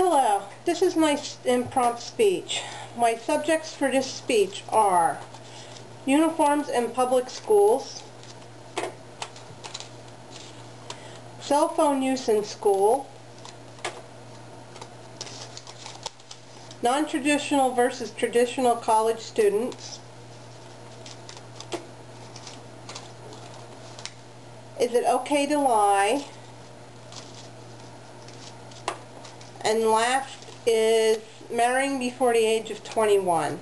Hello, this is my impromptu speech. My subjects for this speech are uniforms in public schools, cell phone use in school, non-traditional versus traditional college students, is it okay to lie, and last is marrying before the age of 21.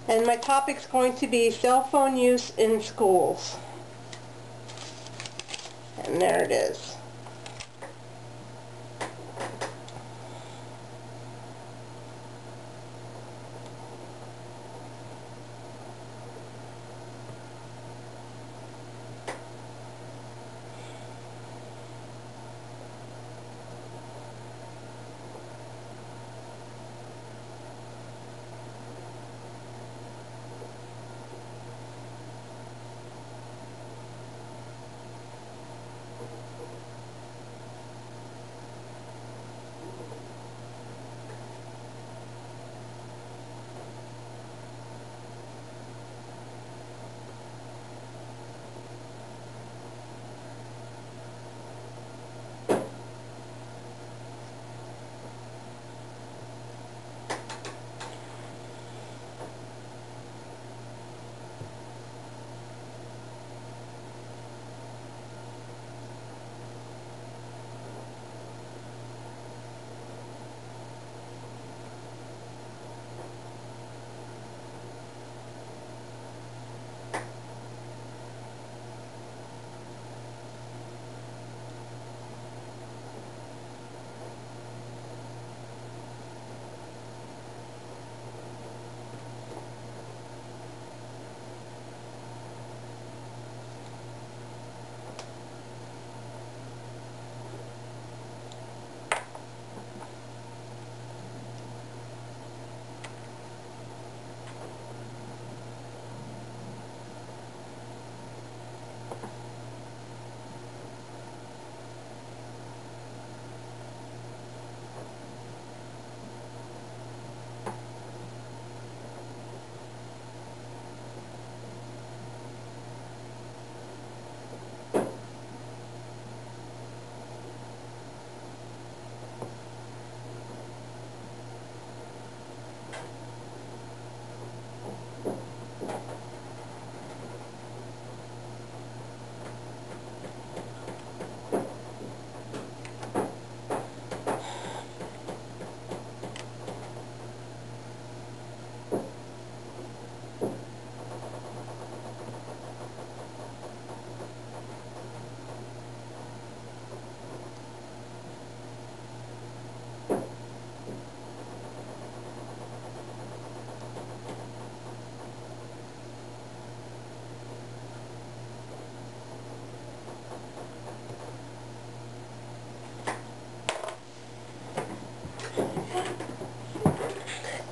And my topic's going to be cell phone use in schools. And there it is.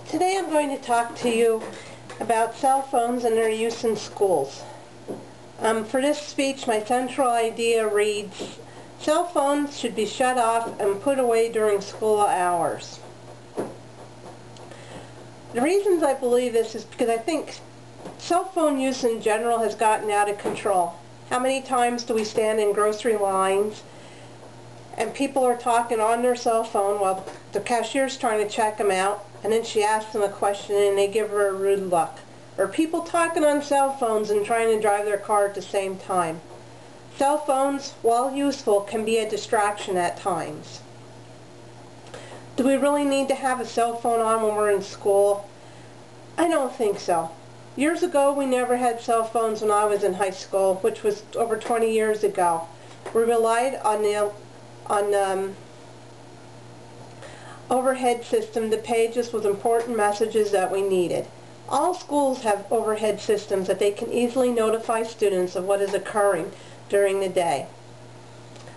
Today I'm going to talk to you about cell phones and their use in schools. For this speech, my central idea reads, cell phones should be shut off and put away during school hours. The reasons I believe this is because I think cell phone use in general has gotten out of control. How many times do we stand in grocery lines and people are talking on their cell phone while the cashier's trying to check them out, and then she asks them a question and they give her a rude look. Or people talking on cell phones and trying to drive their car at the same time. Cell phones, while useful, can be a distraction at times. Do we really need to have a cell phone on when we're in school? I don't think so. Years ago, we never had cell phones when I was in high school, which was over 20 years ago. We relied on the overhead system to page us with important messages that we needed. All schools have overhead systems that they can easily notify students of what is occurring during the day.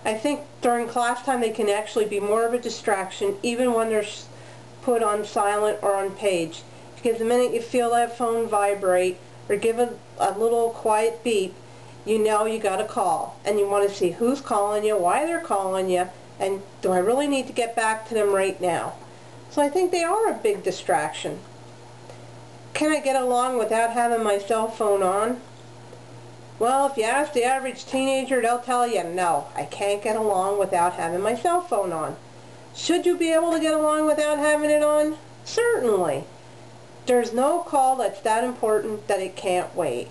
I think during class time they can actually be more of a distraction even when they're put on silent or on page, because the minute you feel that phone vibrate or give a little quiet beep, you know you got a call, and you want to see who's calling you, why they're calling you, and do I really need to get back to them right now? So I think they are a big distraction. Can I get along without having my cell phone on? Well, if you ask the average teenager, they'll tell you, no, I can't get along without having my cell phone on. Should you be able to get along without having it on? Certainly. There's no call that's that important that it can't wait.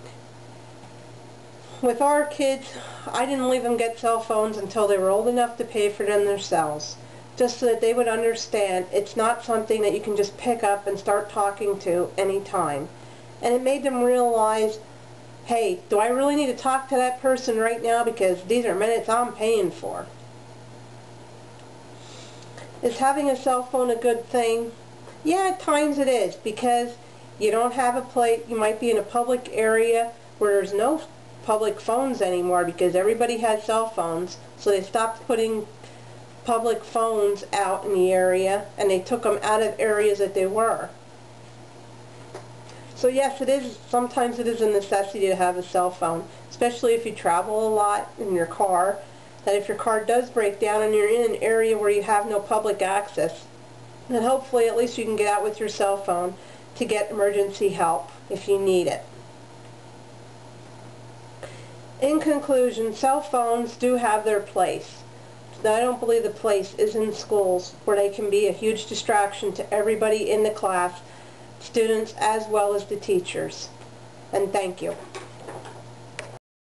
With our kids, I didn't leave them get cell phones until they were old enough to pay for them themselves, just so that they would understand it's not something that you can just pick up and start talking to anytime. And it made them realize, hey, do I really need to talk to that person right now, because these are minutes I'm paying for? Is having a cell phone a good thing? Yeah, at times it is, because you don't have a place, you might be in a public area where there's no public phones anymore because everybody has cell phones, so they stopped putting public phones out in the area and they took them out of areas that they were. So yes, it is, sometimes it is a necessity to have a cell phone, especially if you travel a lot in your car, that if your car does break down and you're in an area where you have no public access, then hopefully at least you can get out with your cell phone to get emergency help if you need it. In conclusion, cell phones do have their place. I don't believe the place is in schools, where they can be a huge distraction to everybody in the class, students as well as the teachers. And thank you.